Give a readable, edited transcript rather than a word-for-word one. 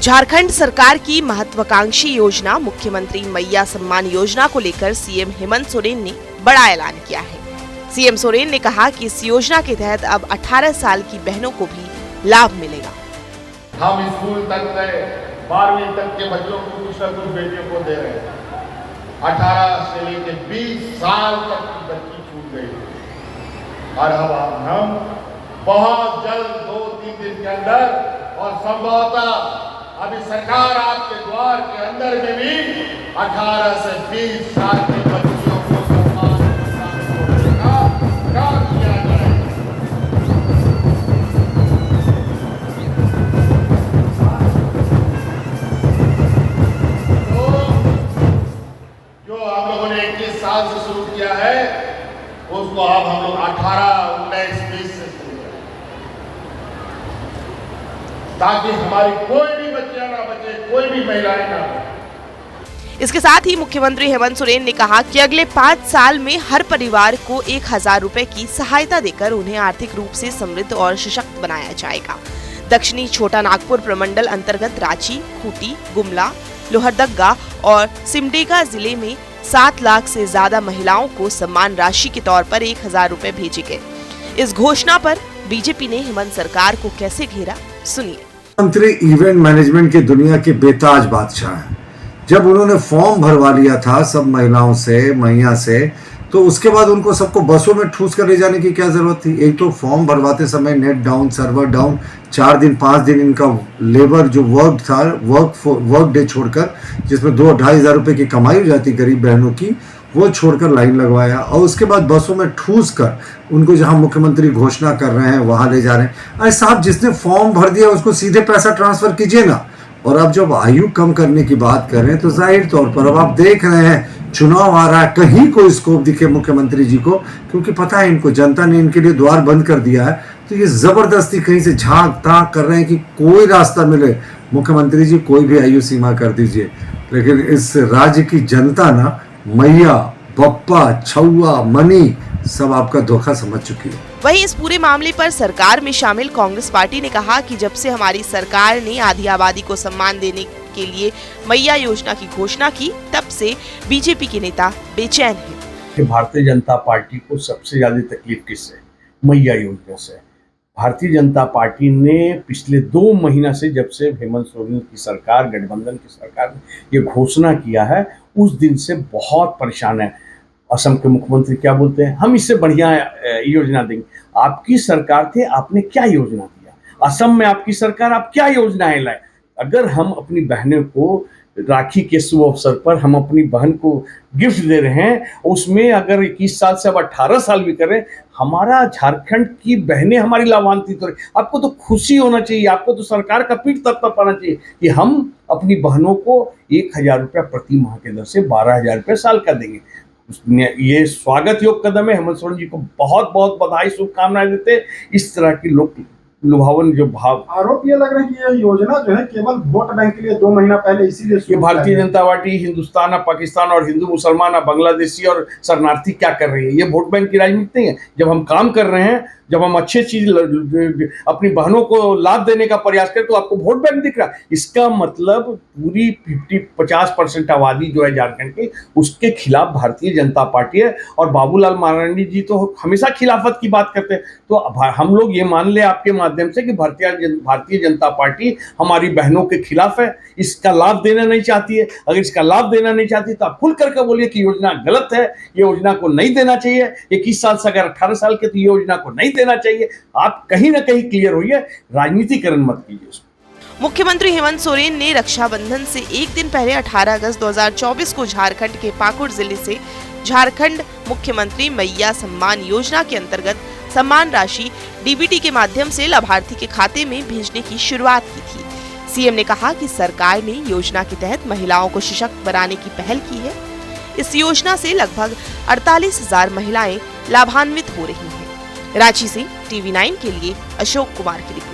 झारखंड सरकार की महत्वाकांक्षी योजना मुख्यमंत्री मैया सम्मान योजना को लेकर सीएम हेमंत सोरेन ने बड़ा ऐलान किया है। सीएम सोरेन ने कहा कि इस योजना के तहत अब 18 साल की बहनों को भी लाभ मिलेगा। हम स्कूल तक गए, 12वीं तक के बच्चों को कुछ न कुछ बेटियों को दे रहे हैं। 18 से लेकर 20 साल तक की बच्ची छूट गई और अब हम बहुत जल्द 2-3 दिन के अंदर और संभवतः अभी सरकार आपके द्वार के अंदर में भी 18 से 20 साल की बच्चियों को सम्मान का काम किया जाएगा। तो जो हम लोगों ने 21 साल से शुरू किया है उसको अब हम लोग 18, 19, 20 से शुरू करें ताकि हमारी कोई भी बच्चियां ना बचे, कोई भी महिलाएं ना बचे। इसके साथ ही मुख्यमंत्री हेमंत सोरेन ने कहा कि अगले 5 साल में हर परिवार को 1000 रुपए की सहायता देकर उन्हें आर्थिक रूप से समृद्ध और सशक्त बनाया जाएगा। दक्षिणी छोटा नागपुर प्रमंडल अंतर्गत रांची, खूंटी, गुमला, लोहरदगा और सिमडेगा जिले में 7 लाख से ज्यादा महिलाओं को सम्मान राशि के तौर पर 1000 रुपए भेजे गए। इस घोषणा पर बीजेपी ने हेमंत सरकार को कैसे घेरा, सुनिए। मंत्री इवेंट मैनेजमेंट की दुनिया के बेताज बादशाह हैं। जब उन्होंने फॉर्म भरवा लिया था सब महिलाओं से, मैया से, तो उसके बाद उनको सबको बसों में ठूस कर ले जाने की क्या जरूरत थी। एक तो फॉर्म भरवाते समय नेट डाउन, सर्वर डाउन, 4 दिन 5 दिन इनका लेबर जो वर्क था, वर्क डे छोड़कर, जिसमें 2-2.5 हज़ार रुपए की कमाई हो जाती गरीब बहनों की, वो छोड़कर लाइन लगवाया और उसके बाद बसों में ठूस कर उनको जहां मुख्यमंत्री घोषणा कर रहे हैं वहां ले जा रहे हैं। अरे साहब, जिसने फॉर्म भर दिया उसको सीधे पैसा ट्रांसफर कीजिए ना। और अब जब आयु कम करने की बात कर रहे हैं तो जाहिर तौर पर अब आप देख रहे हैं चुनाव आ रहा है, कहीं कोई स्कोप दिखे मुख्यमंत्री जी को, क्योंकि पता है इनको जनता ने इनके लिए द्वार बंद कर दिया है, तो ये जबरदस्ती कहीं से झांक ताक कर रहे हैं कि कोई रास्ता मिले, मुख्यमंत्री जी कोई भी आयु सीमा कर दीजिए। लेकिन इस राज्य की जनता ना मैया, बप्पा, छौआ, मनी सब आपका धोखा समझ चुकी है। वहीं इस पूरे मामले पर सरकार में शामिल कांग्रेस पार्टी ने कहा कि जब से हमारी सरकार ने आधी आबादी को सम्मान देने के लिए मैया योजना की घोषणा की, तब से बीजेपी के नेता बेचैन हैं। भारतीय जनता पार्टी को सबसे ज्यादा तकलीफ किससे? मैया योजना से। भारतीय जनता पार्टी ने पिछले 2 महीना से, जब से हेमंत सोरेन की सरकार, गठबंधन की सरकार ने ये घोषणा किया है, उस दिन से बहुत परेशान है। असम के मुख्यमंत्री क्या बोलते हैं, हम इससे बढ़िया योजना देंगे। आपकी सरकार थे, आपने क्या योजना दिया? असम में आपकी सरकार, आप क्या योजनाएं लाए? अगर हम अपनी बहनों को राखी के शुभ अवसर पर हम अपनी बहन को गिफ्ट दे रहे हैं, उसमें अगर 21 साल से अब 18 साल भी करें, हमारा झारखंड की बहनें हमारी लाभान्वित हो रही। आपको तो खुशी होना चाहिए, आपको तो सरकार का पीठ थपथपाना चाहिए कि हम अपनी बहनों को 1000 रुपया प्रति माह के दर से 12,000 रुपये साल का देंगे। ये स्वागत योग कदम है। हेमंत सोरेन जी को बहुत बहुत बधाई, शुभकामनाएं देते। इस तरह की लुभावन जो भाव, आरोप ये लग रहा है कि ये योजना जो है केवल वोट बैंक के लिए 2 महीना पहले इसीलिए ये भारतीय जनता पार्टी हिंदुस्तान और पाकिस्तान और हिंदू मुसलमान और बांग्लादेशी और शरणार्थी क्या कर रही है? ये वोट बैंक की राजनीति नहीं है। जब हम काम कर रहे हैं, जब हम अच्छी चीज अपनी बहनों को लाभ देने का प्रयास करें, तो आपको वोट बैंक दिख रहा है। इसका मतलब पूरी 50% आबादी जो है झारखंड की, उसके खिलाफ भारतीय जनता पार्टी है। और बाबूलाल मरांडी जी तो हमेशा खिलाफत की बात करते हैं। तो हम लोग ये मान ले आपके माध्यम से कि भारतीय जनता पार्टी हमारी बहनों के खिलाफ है, इसका लाभ देना नहीं चाहती है। अगर इसका लाभ देना नहीं चाहती तो आप खुल करके बोलिए कि योजना गलत है, ये योजना को नहीं देना चाहिए। 21 साल से अगर 18 साल के, तो ये योजना को नहीं देना चाहिए। आप कहीं ना कहीं क्लियर होइए, राजनीतिकरण मत कीजिए उसको। मुख्यमंत्री हेमंत सोरेन ने रक्षाबंधन से एक दिन पहले 18 अगस्त 2024 को झारखंड के पाकुड़ जिले से झारखंड मुख्यमंत्री मैया सम्मान योजना के अंतर्गत सम्मान राशि डीबीटी के माध्यम से लाभार्थी के खाते में भेजने की शुरुआत की थी। सीएम ने कहा कि सरकार ने योजना के तहत महिलाओं को सशक्त बनाने की पहल की है। इस योजना से लगभग 48,000 महिलाएं लाभान्वित हो रही हैं। रांची से TV9 के लिए अशोक कुमार की रिपोर्ट।